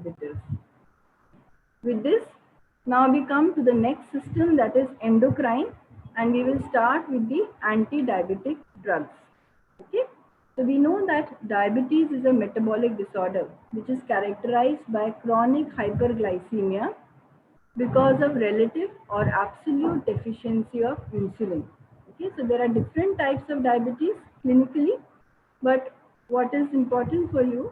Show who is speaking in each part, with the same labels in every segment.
Speaker 1: inhibitors. With this, now we come to the next system, that is endocrine, and we will start with the anti-diabetic drugs. Okay, so we know that diabetes is a metabolic disorder which is characterized by chronic hyperglycemia because of relative or absolute deficiency of insulin. Okay, so there are different types of diabetes clinically, but what is important for you,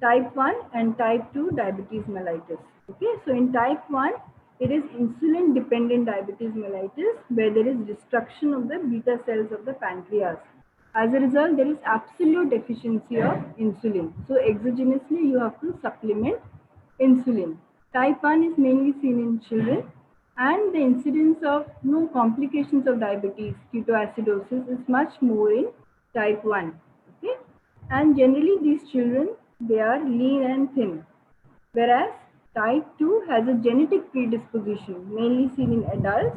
Speaker 1: type 1 and type 2 diabetes mellitus. Okay, so in type 1, it is insulin dependent diabetes mellitus where there is destruction of the beta cells of the pancreas. As a result, there is absolute deficiency of insulin. So exogenously, you have to supplement insulin. Type 1 is mainly seen in children, and the incidence of complications of diabetes, ketoacidosis, is much more in type 1. Okay, and generally these children, they are lean and thin, whereas type 2 has a genetic predisposition mainly seen in adults,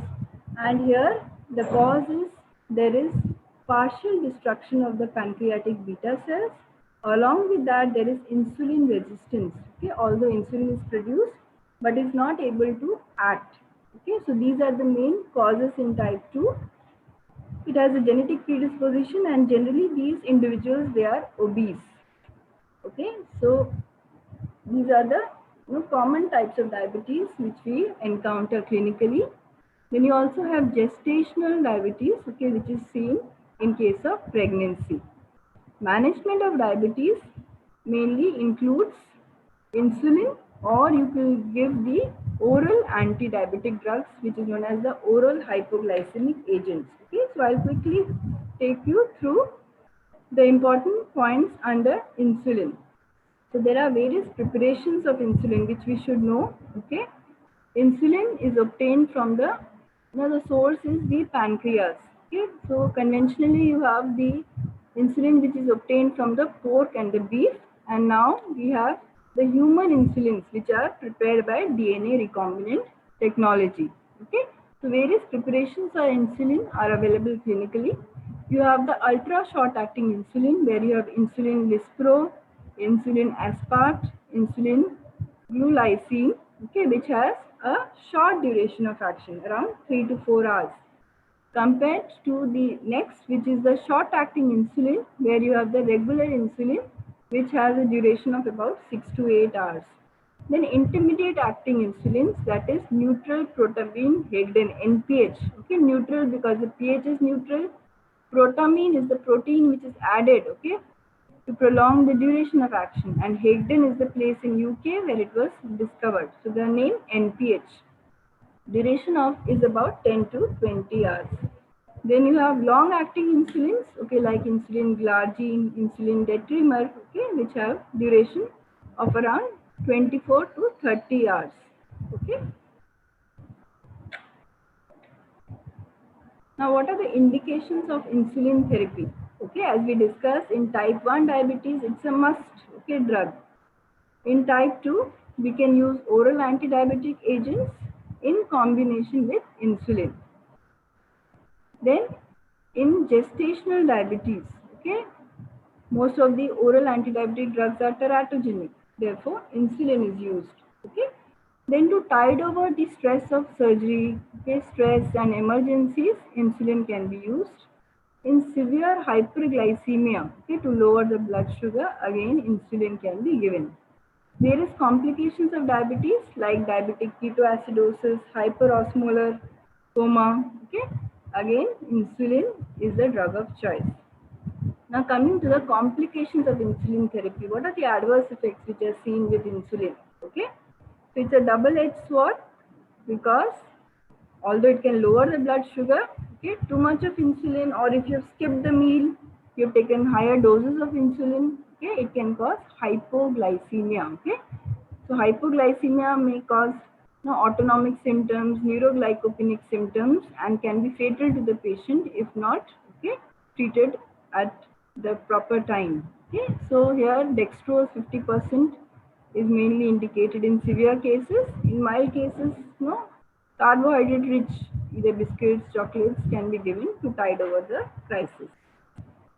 Speaker 1: and here the cause is there is partial destruction of the pancreatic beta cells. Along with that, there is insulin resistance. Okay, although insulin is produced but is not able to act. Okay, so these are the main causes in type 2. It has a genetic predisposition, and generally these individuals, they are obese. Okay, so these are the common types of diabetes which we encounter clinically. Then you also have gestational diabetes, okay, which is seen in case of pregnancy. Management of diabetes mainly includes insulin, or you can give the oral anti-diabetic drugs, which is known as the oral hypoglycemic agents. Okay, so I'll quickly take you through the important points under insulin. So there are various preparations of insulin which we should know. Okay, insulin is obtained from the source is the pancreas. Okay, so conventionally you have the insulin which is obtained from the pork and the beef, and now we have the human insulins which are prepared by DNA recombinant technology. Okay, so various preparations of insulin are available clinically. You have the ultra short acting insulin where you have insulin lispro, insulin aspart, insulin glulicine, okay, which has a short duration of action, around 3 to 4 hours, compared to the next, which is the short acting insulin, where you have the regular insulin, which has a duration of about 6 to 8 hours. Then intermediate acting insulins, that is neutral protamine Hegden, NPH. Okay, neutral because the pH is neutral. Protamine is the protein which is added, okay, to prolong the duration of action, and Hegden is the place in UK where it was discovered. So the name NPH. Duration of is about 10 to 20 hours. Then you have long acting insulins, okay, like insulin glargine, insulin detrimer, okay, which have duration of around 24 to 30 hours. Okay. Now, what are the indications of insulin therapy? Okay, as we discussed, in type 1 diabetes, it's a must, okay, drug. In type 2, we can use oral anti-diabetic agents in combination with insulin. Then, in gestational diabetes, okay, most of the oral anti-diabetic drugs are teratogenic. Therefore, insulin is used. Okay. Then to tide over the stress of surgery, okay, stress and emergencies, insulin can be used. In severe hyperglycemia, okay, to lower the blood sugar, again insulin can be given. Various complications of diabetes like diabetic ketoacidosis, hyperosmolar coma, okay, again insulin is the drug of choice. Now coming to the complications of insulin therapy, what are the adverse effects which are seen with insulin? Okay, so it's a double-edged sword, because although it can lower the blood sugar, okay, too much of insulin, or if you've skipped the meal, you've taken higher doses of insulin, okay, it can cause hypoglycemia. Okay, so hypoglycemia may cause autonomic symptoms, neuroglycopenic symptoms, and can be fatal to the patient if not, okay, treated at the proper time. Okay, so here dextrose 50% is mainly indicated in severe cases. In mild cases, carbohydrate rich either biscuits, chocolates can be given to tide over the crisis.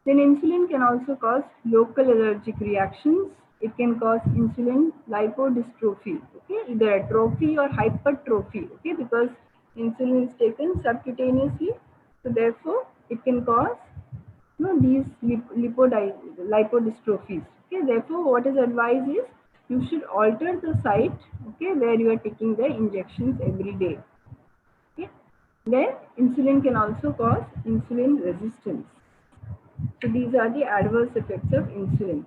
Speaker 1: Then insulin can also cause local allergic reactions it can cause insulin lipodystrophy, okay, either atrophy or hypertrophy, okay, because insulin is taken subcutaneously, so therefore it can cause these lipodystrophies, okay. Therefore what is advised is you should alter the site, okay, where you are taking the injections every day, okay. Then insulin can also cause insulin resistance. So these are the adverse effects of insulin.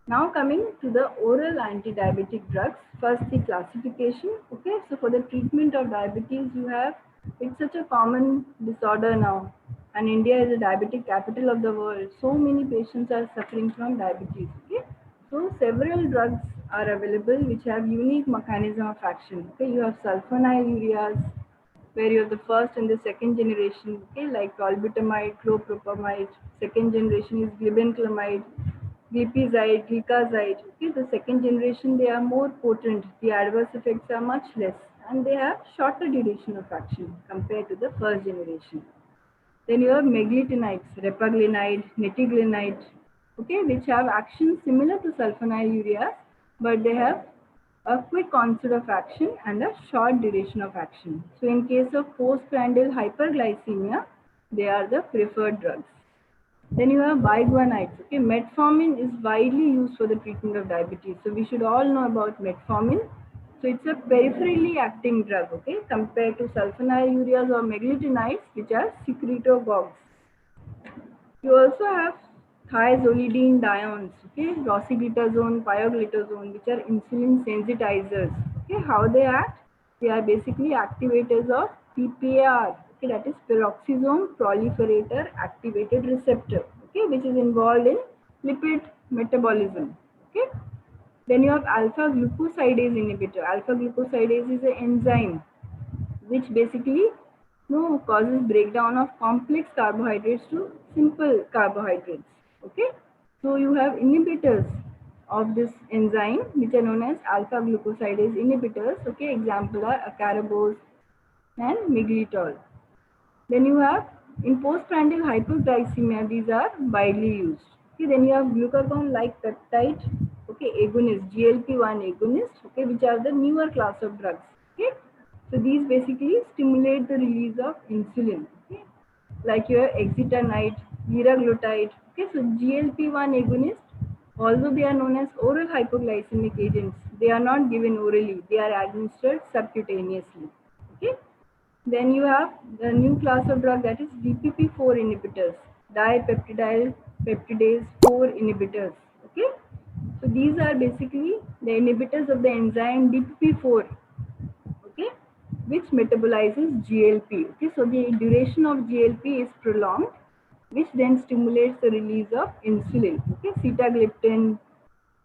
Speaker 1: Now coming to the oral anti-diabetic drugs. First the classification. Okay, so for the treatment of diabetes you have, it's such a common disorder now, and India is a diabetic capital of the world. So many patients are suffering from diabetes. Okay, so several drugs are available which have unique mechanism of action. Okay, you have sulfonylureas, where you have the first and the second generation, okay, like tolbutamide, clopropamide. Second generation is glibenclamide, glipizide, glicazide. Okay, the second generation, they are more potent. The adverse effects are much less, and they have shorter duration of action compared to the first generation. Then you have meglitinides, repaglinide, netiglinide, okay, which have action similar to sulfonylureas, but they have a quick onset of action and a short duration of action. So in case of postprandial hyperglycemia, they are the preferred drugs. Then you have biguanides. Okay, metformin is widely used for the treatment of diabetes. So we should all know about metformin. So it's a peripherally acting drug, okay, compared to sulfonylureas or meglitinides, which are secretogogues. You also have thiazolidinediones, okay, rosiglitazone, pioglitazone, which are insulin sensitizers. Okay, how they act? They are basically activators of PPAR, okay, that is peroxisome proliferator activated receptor, okay, which is involved in lipid metabolism. Okay. Then you have alpha glucosidase inhibitor. Alpha glucosidase is an enzyme which basically causes breakdown of complex carbohydrates to simple carbohydrates. Okay, so you have inhibitors of this enzyme which are known as alpha glucosidase inhibitors. Okay, example are acaribose and miglitol. Then you have in postprandial hyperglycemia, these are widely used. Okay, then you have glucagon-like peptide, okay, agonist, GLP-1 agonist, okay, which are the newer class of drugs. Okay, so these basically stimulate the release of insulin. Okay, like your exenatide, liraglutide. Okay, so GLP-1 agonists, although they are known as oral hypoglycemic agents, they are not given orally; they are administered subcutaneously. Okay. Then you have the new class of drug, that is DPP-4 inhibitors, dipeptidyl peptidase 4 inhibitors. Okay, so these are basically the inhibitors of the enzyme DPP-4. Okay, which metabolizes GLP. Okay, so the duration of GLP is prolonged, which then stimulates the release of insulin. Okay, sitagliptin.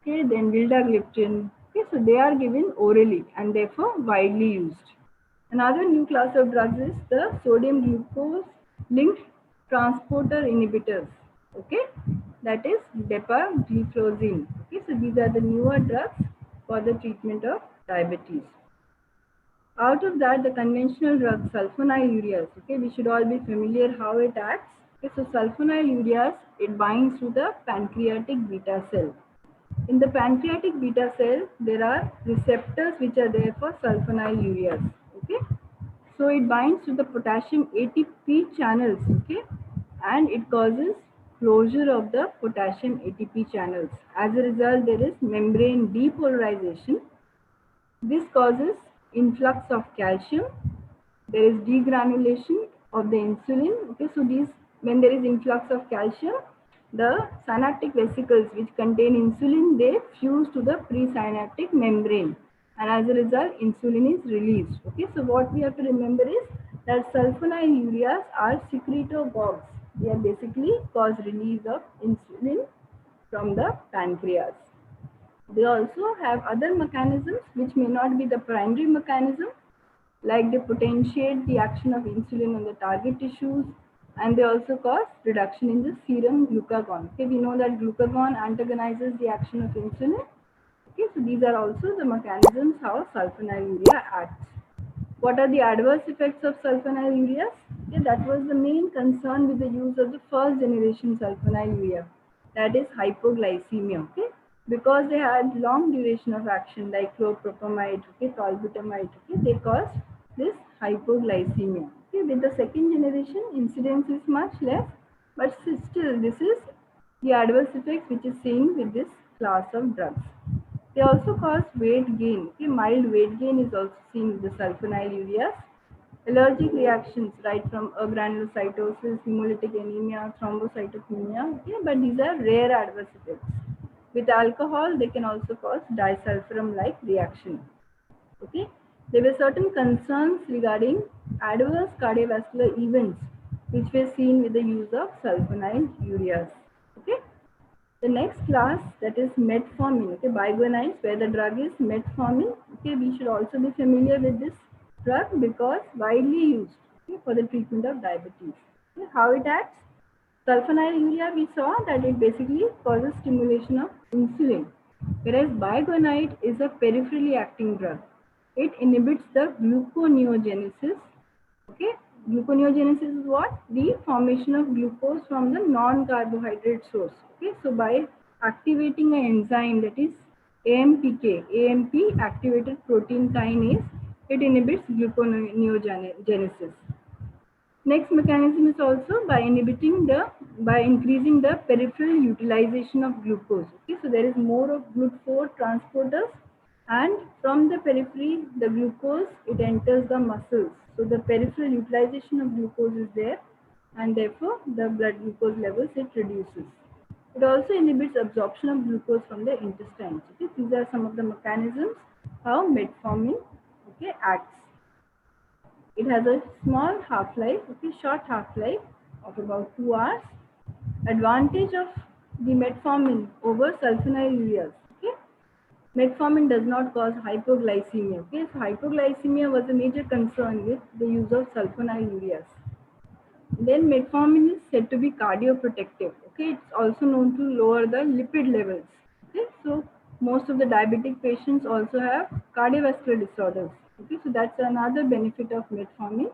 Speaker 1: Okay, then vildagliptin. Okay, so they are given orally and therefore widely used. Another new class of drugs is the sodium glucose linked transporter inhibitors. Okay, that is dapagliflozin. Okay, so these are the newer drugs for the treatment of diabetes. Out of that, the conventional drug sulfonylureas. Okay, we should all be familiar how it acts. Okay, so sulfonylureas, it binds to the pancreatic beta cell. In the pancreatic beta cell, there are receptors which are there for sulfonylureas. Okay, so it binds to the potassium ATP channels. Okay, and it causes closure of the potassium ATP channels. As a result, there is membrane depolarization. This causes influx of calcium. There is degranulation of the insulin. Okay, so these, when there is influx of calcium, the synaptic vesicles which contain insulin, they fuse to the presynaptic membrane, and as a result insulin is released. Okay, so what we have to remember is that sulfonylureas are secretogogues. They are basically cause release of insulin from the pancreas. They also have other mechanisms which may not be the primary mechanism, like they potentiate the action of insulin on the target tissues, and they also cause reduction in the serum glucagon. Okay, we know that glucagon antagonizes the action of insulin. Okay, so these are also the mechanisms how sulfonylurea acts. What are the adverse effects of sulfonylureas? Okay, that was the main concern with the use of the first generation sulfonylurea, that is hypoglycemia. Okay, because they had long duration of action like chlorpropamide, okay, tolbutamide, okay, they caused this hypoglycemia. Okay, with the second generation, incidence is much less, but still this is the adverse effects which is seen with this class of drugs. They also cause weight gain. Okay, mild weight gain is also seen with the sulfonylureas. Allergic reactions, right, from agranulocytosis, hemolytic anemia, thrombocytopenia. Okay, but these are rare adverse effects. With alcohol, they can also cause disulfiram-like reaction. Okay, there were certain concerns regarding adverse cardiovascular events which were seen with the use of sulfonylureas. Okay. The next class, that is metformin, okay, biguanides, where the drug is metformin. Okay, we should also be familiar with this drug because widely used, okay, for the treatment of diabetes. Okay, how it acts? Sulfonylurea, we saw that it basically causes stimulation of insulin, whereas biguanide is a peripherally acting drug. It inhibits the gluconeogenesis. Okay, gluconeogenesis is what? The formation of glucose from the non-carbohydrate source. Okay, so by activating an enzyme, that is AMPK, AMP activated protein kinase, it inhibits gluconeogenesis. Next mechanism is also by increasing the peripheral utilization of glucose. Okay, so there is more of GLUT4 transporters, and from the periphery, the glucose, it enters the muscles. So the peripheral utilization of glucose is there, and therefore the blood glucose levels it reduces. It also inhibits absorption of glucose from the intestines. Okay, these are some of the mechanisms how metformin, okay, acts. It has a small half-life, okay, short half-life of about 2 hours. Advantage of the metformin over sulfonylureas. Okay, metformin does not cause hypoglycemia. Okay, so hypoglycemia was a major concern with the use of sulfonylureas. Then metformin is said to be cardioprotective. Okay, it's also known to lower the lipid levels. Okay, so most of the diabetic patients also have cardiovascular disorders. Okay, so that's another benefit of metformin,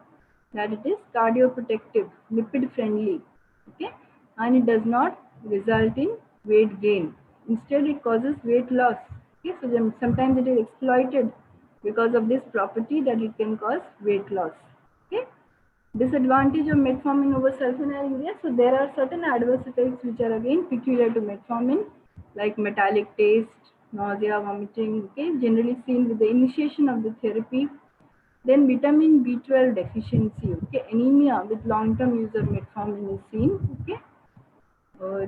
Speaker 1: that it is cardioprotective, lipid friendly. Okay, and it does not result in weight gain. Instead, it causes weight loss. Okay, so then sometimes it is exploited because of this property that it can cause weight loss. Okay. Disadvantage of metformin over sulfonylurea. So there are certain adverse effects which are again peculiar to metformin, like metallic taste, nausea, vomiting, okay, generally seen with the initiation of the therapy. Then vitamin B12 deficiency, okay, anemia with long-term use of metformin is seen, okay.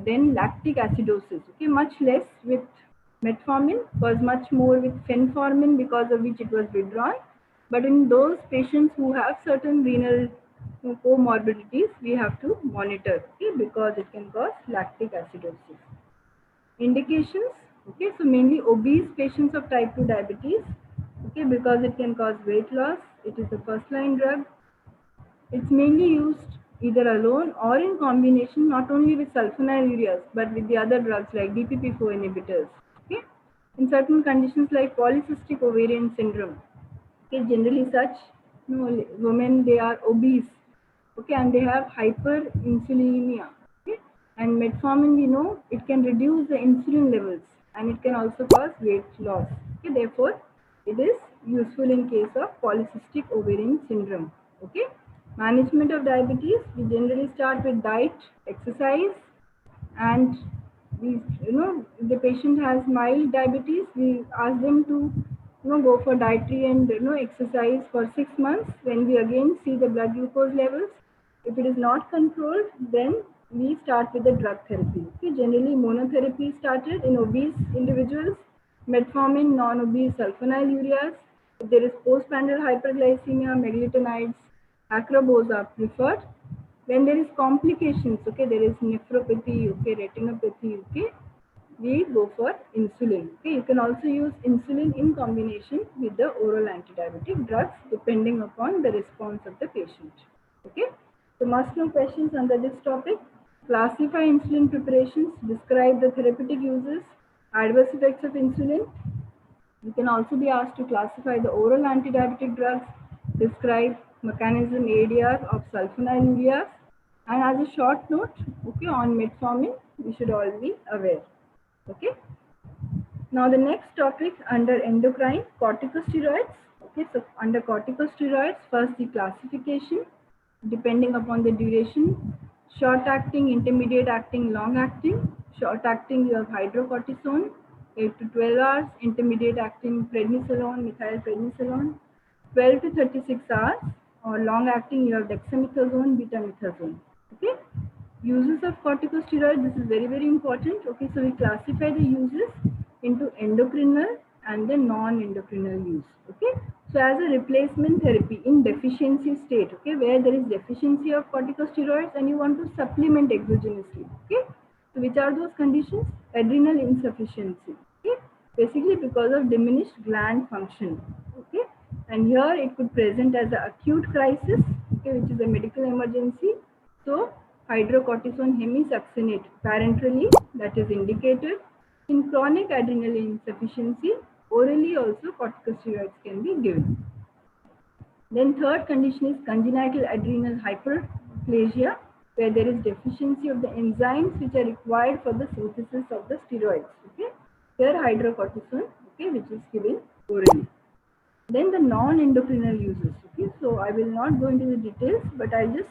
Speaker 1: Then lactic acidosis, okay, much less with metformin, was much more with fenformin, because of which it was withdrawn. But in those patients who have certain renal comorbidities, we have to monitor, okay, because it can cause lactic acidosis. Indications, okay, so mainly obese patients of type 2 diabetes, okay, because it can cause weight loss. It is a first line drug. It's mainly used either alone or in combination, not only with sulfonylureas, but with the other drugs like DPP4 inhibitors. Okay? In certain conditions like polycystic ovarian syndrome, okay, generally such women, they are obese, okay, and they have hyperinsulinemia. Okay? And metformin, we know, it can reduce the insulin levels and it can also cause weight loss. Okay? Therefore, it is useful in case of polycystic ovarian syndrome. Okay? Management of diabetes, we generally start with diet, exercise, and we, if the patient has mild diabetes, we ask them to go for dietary and exercise for 6 months, when we again see the blood glucose levels. If it is not controlled, then we start with the drug therapy. Okay, generally monotherapy started in obese individuals, metformin, non-obese sulfonylureas. If there is postprandial hyperglycemia, meglitinides, acrobos are preferred. When there is complications, okay, there is nephropathy, okay, retinopathy, okay, we go for insulin. Okay, you can also use insulin in combination with the oral antidiabetic drugs depending upon the response of the patient. Okay, so must know questions under this topic. Classify insulin preparations, describe the therapeutic uses, adverse effects of insulin. You can also be asked to classify the oral antidiabetic drugs, describe mechanism ADR of sulfonylureas, and as a short note, okay, on metformin, we should all be aware. Okay. Now the next topic under endocrine, corticosteroids. Okay, so under corticosteroids, first the classification depending upon the duration. Short acting, intermediate acting, long acting. Short acting you have hydrocortisone, 8 to 12 hours. Intermediate acting prednisolone, methylprednisolone, 12 to 36 hours. Or long acting you have dexamethasone, betamethasone. Okay. Uses of corticosteroids, this is very, very important. Okay, so we classify the uses into endocrinal and the non-endocrinal use. Okay, so as a replacement therapy in deficiency state, okay, where there is deficiency of corticosteroids and you want to supplement exogenously. Okay, so which are those conditions? Adrenal insufficiency. Okay, basically because of diminished gland function. Okay, and here it could present as an acute crisis, okay, which is a medical emergency. So hydrocortisone hemisuccinate parenterally, that is indicated. In chronic adrenal insufficiency, orally also corticosteroids can be given. Then third condition is congenital adrenal hyperplasia, where there is deficiency of the enzymes which are required for the synthesis of the steroids. Okay, here hydrocortisone, okay, which is given orally. Then the non-endocrinal uses. Okay, so I will not go into the details, but I'll just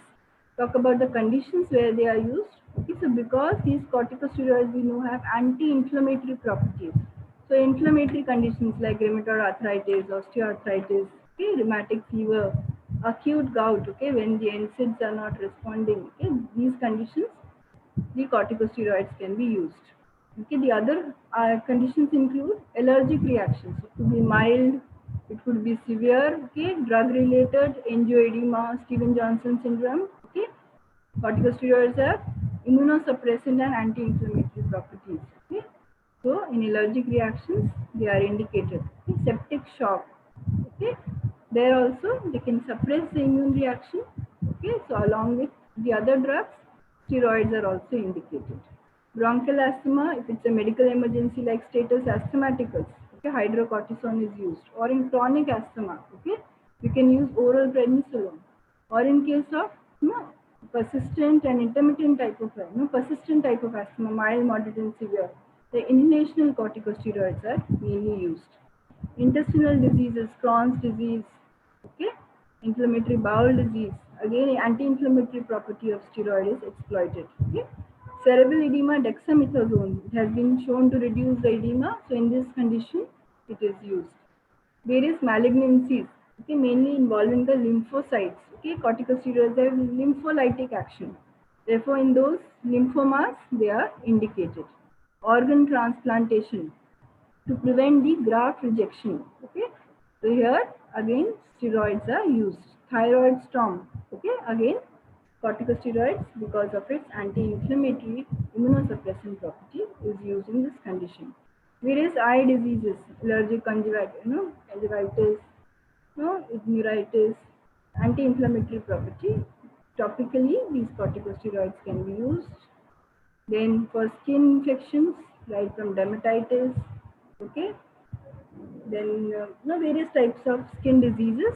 Speaker 1: talk about the conditions where they are used. Okay, so because these corticosteroids we know have anti-inflammatory properties. So inflammatory conditions like rheumatoid arthritis, osteoarthritis, okay, rheumatic fever, acute gout, okay, when the NSAIDs are not responding, okay, these conditions, the corticosteroids can be used. Okay, the other conditions include allergic reactions. It could be mild, it could be severe. Okay, drug-related angioedema, Steven-Johnson syndrome. Okay, corticosteroids have immunosuppressant and anti-inflammatory properties. Okay, so in allergic reactions, they are indicated. Okay, septic shock. Okay, there also they can suppress the immune reaction. Okay, so along with the other drugs, steroids are also indicated. Bronchial asthma, if it's a medical emergency like status asthmaticus, okay, hydrocortisone is used. Or in chronic asthma, okay, you can use oral prednisolone. Or in case of persistent and intermittent type of persistent type of asthma, mild, moderate, and severe, the inhalational corticosteroids are mainly used. Intestinal diseases, Crohn's disease, okay, inflammatory bowel disease. Again, anti-inflammatory property of steroid is exploited. Okay, cerebral edema, dexamethasone. It has been shown to reduce the edema. So in this condition, it is used. Various malignancies, okay, mainly involving the lymphocytes. Okay, corticosteroids have lympholytic action. Therefore, in those lymphomas, they are indicated. Organ transplantation to prevent the graft rejection. Okay, so here again steroids are used. Thyroid storm. Okay, again corticosteroids because of its anti-inflammatory immunosuppressant property is used in this condition. Various eye diseases, allergic conjunctivitis, neuritis, anti-inflammatory property. Topically, these corticosteroids can be used. Then for skin infections, right from dermatitis, okay. Then various types of skin diseases,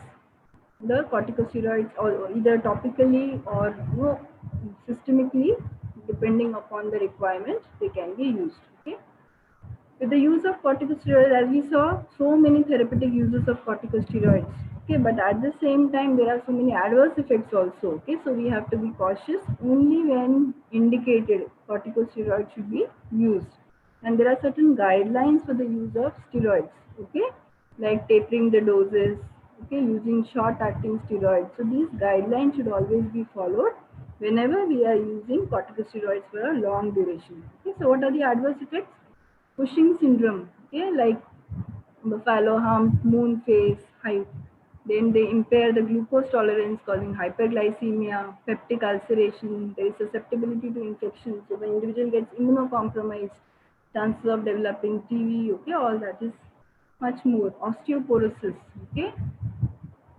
Speaker 1: the corticosteroids or either topically or systemically, depending upon the requirement, they can be used. Okay. With the use of corticosteroids, as we saw, so many therapeutic uses of corticosteroids. Okay, but at the same time, there are so many adverse effects also. Okay, so we have to be cautious. Only when indicated, corticosteroids should be used. And there are certain guidelines for the use of steroids. Okay, like tapering the doses. Okay, using short-acting steroids. So these guidelines should always be followed whenever we are using corticosteroids for a long duration. Okay, so what are the adverse effects? Cushing syndrome, okay, like buffalo hump, moon face, height. Then they impair the glucose tolerance, causing hyperglycemia, peptic ulceration. There is susceptibility to infection. So the individual gets immunocompromised, chances of developing TB, okay, all that is much more. Osteoporosis, okay.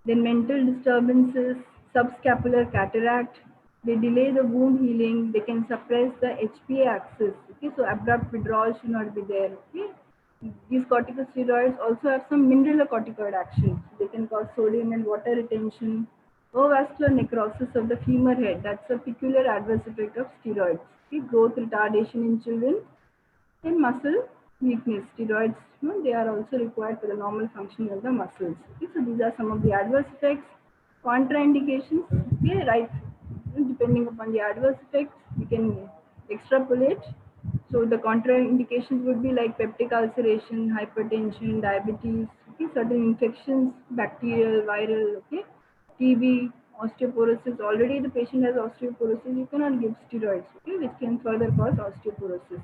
Speaker 1: Then mental disturbances, subscapular cataract, they delay the wound healing, they can suppress the HPA axis. Okay, so abrupt withdrawal should not be there. Okay. These corticosteroids also have some mineralocorticoid action. They can cause sodium and water retention, avascular necrosis of the femur head. That's a peculiar adverse effect of steroids. Okay. Growth retardation in children, and muscle weakness. Steroids, they are also required for the normal functioning of the muscles. Okay, so these are some of the adverse effects. Contraindications, okay, right? Depending upon the adverse effects, we can extrapolate. So the contraindications would be like peptic ulceration, hypertension, diabetes, okay, certain infections, bacterial, viral, okay, TB, osteoporosis. Already the patient has osteoporosis, you cannot give steroids, okay, which can further cause osteoporosis,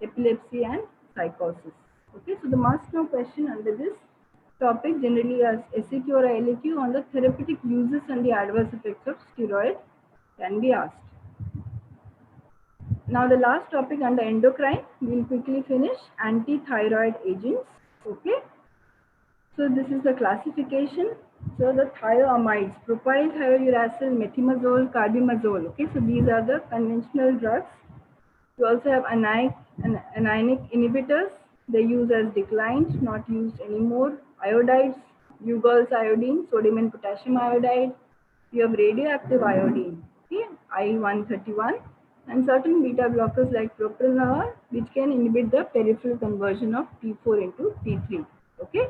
Speaker 1: epilepsy and psychosis. Okay, so the must know question under this topic generally as SAQ or LAQ on the therapeutic uses and the adverse effects of steroid can be asked. Now the last topic under endocrine, we will quickly finish anti-thyroid agents. Okay, so this is the classification. So the thioamides, propyl thiouracil, methimazole, carbimazole. Okay, so these are the conventional drugs. We also have anionic inhibitors. They use as declined, not used anymore. Iodides, Lugol's iodine, sodium and potassium iodide. You have radioactive iodine, okay, I-131, and certain beta blockers like propranolol, which can inhibit the peripheral conversion of T4 into T3. Okay.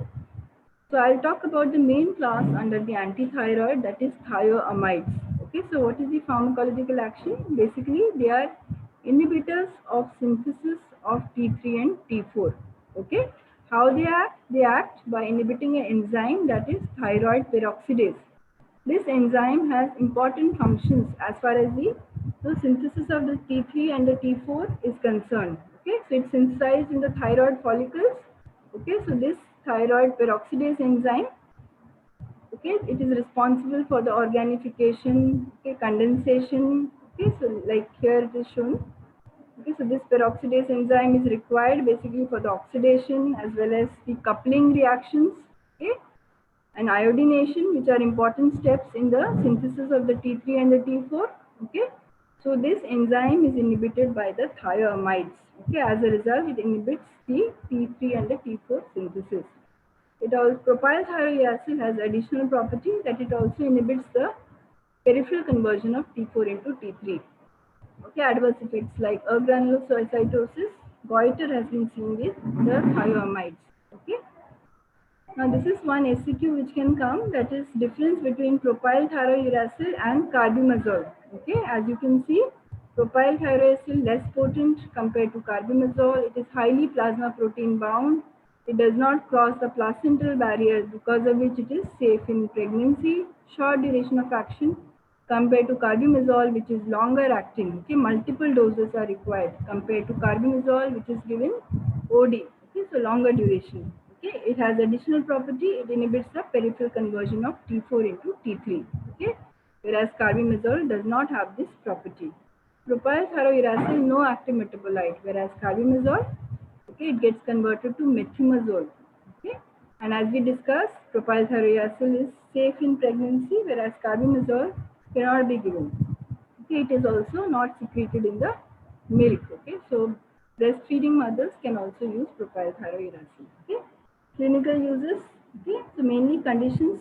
Speaker 1: So I'll talk about the main class under the antithyroid, that is thioamides. Okay, so what is the pharmacological action? Basically, they are inhibitors of synthesis of T3 and T4. Okay, how they act? They act by inhibiting an enzyme that is thyroid peroxidase. This enzyme has important functions as far as the synthesis of the T3 and the T4 is concerned. Okay, so it's synthesized in the thyroid follicles. Okay, so this thyroid peroxidase enzyme, okay, it is responsible for the organification, okay, condensation. Okay, so like here it is shown. Okay, so this peroxidase enzyme is required basically for the oxidation as well as the coupling reactions. Okay, and iodination, which are important steps in the synthesis of the T3 and the T4. Okay, so this enzyme is inhibited by the thioamides. Okay, as a result, it inhibits the T3 and the T4 synthesis. It also, propyl thiouracil has additional property that it also inhibits the peripheral conversion of T4 into T3. Okay, adverse effects like agranulocytosis, goiter has been seen with the thioamides. Okay. Now this is one SCQ which can come, that is difference between propyl thiouracil and carbimazole. Okay, as you can see, propyl thiouracil less potent compared to carbimazole. It is highly plasma protein bound. It does not cross the placental barrier, because of which it is safe in pregnancy. Short duration of action compared to carbimazole, which is longer acting. Okay, multiple doses are required compared to carbimazole, which is given OD. Okay, so longer duration. Okay, it has additional property. It inhibits the peripheral conversion of T4 into T3. Okay, whereas carbimazole does not have this property. Propyl thiouracil no active metabolite, whereas carbimazole, okay, it gets converted to methimazole. Okay, and as we discussed, propyl thiouracil is safe in pregnancy, whereas carbimazole cannot be given. Okay, it is also not secreted in the milk. Okay, so breastfeeding mothers can also use propyl thiouracil. Okay, clinical uses. Okay, so mainly conditions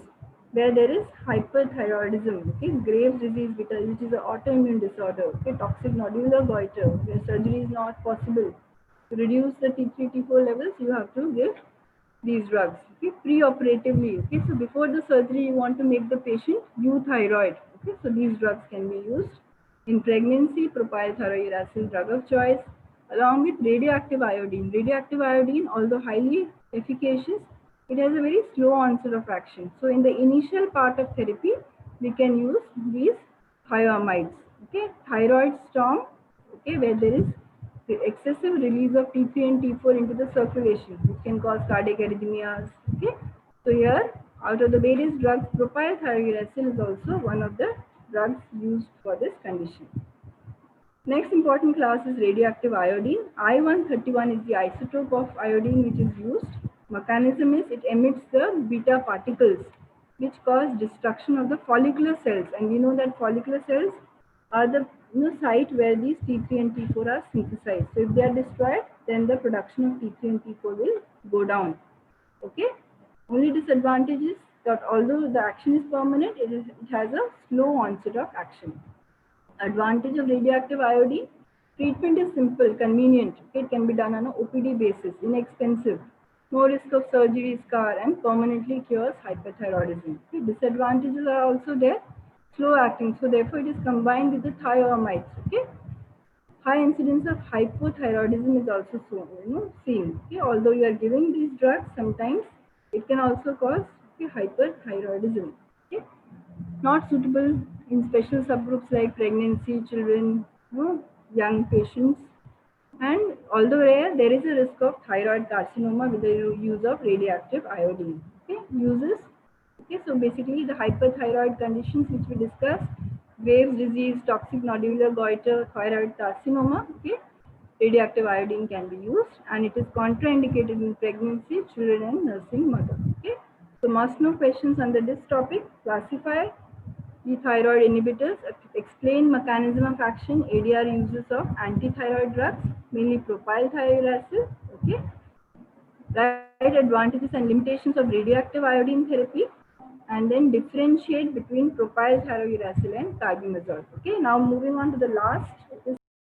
Speaker 1: where there is hyperthyroidism. Okay, Graves' disease, which is an autoimmune disorder. Okay, toxic nodular goiter, where surgery is not possible. To reduce the T3, T4 levels, you have to give these drugs. Okay, pre-operatively. Okay, so before the surgery, you want to make the patient euthyroid. Okay, so these drugs can be used. In pregnancy, propyl thiouracil drug of choice, along with radioactive iodine. Radioactive iodine, although highly efficacious, it has a very slow onset of action. So in the initial part of therapy, we can use these thioamides. Okay, thyroid storm, okay, where there is the excessive release of T3 and T4 into the circulation, which can cause cardiac arrhythmias. Okay, so here, out of the various drugs, propyl thiouracil is also one of the drugs used for this condition. Next important class is radioactive iodine. I-131 is the isotope of iodine which is used. Mechanism is it emits the beta particles which cause destruction of the follicular cells, and we know that follicular cells are the site where these T3 and T4 are synthesized. So if they are destroyed, then the production of T3 and T4 will go down. Okay. Only disadvantage is that although the action is permanent, it has a slow onset of action. Advantage of radioactive iodine, Treatment is simple, convenient. It can be done on an OPD basis, inexpensive, no risk of surgery, scar, and permanently cures hyperthyroidism. Okay, disadvantages are also there, slow acting. So therefore, it is combined with the thioamides. Okay, high incidence of hypothyroidism is also seen. Okay, although you are giving these drugs, sometimes it can also cause hyperthyroidism. Okay, not suitable in special subgroups like pregnancy, children, young patients. And although rare, there is a risk of thyroid carcinoma with the use of radioactive iodine. Okay, uses. Okay, so basically the hyperthyroid conditions which we discussed, Graves' disease, toxic nodular goiter, thyroid carcinoma. Okay, radioactive iodine can be used, and it is contraindicated in pregnancy, children, and nursing mother. Okay, so must know questions under this topic. Classify the thyroid inhibitors, explain mechanism of action, ADR uses of anti-thyroid drugs, mainly propylthiouracil. Okay, right advantages and limitations of radioactive iodine therapy, and then differentiate between propylthiouracil and carbimazole. Okay, now moving on to the last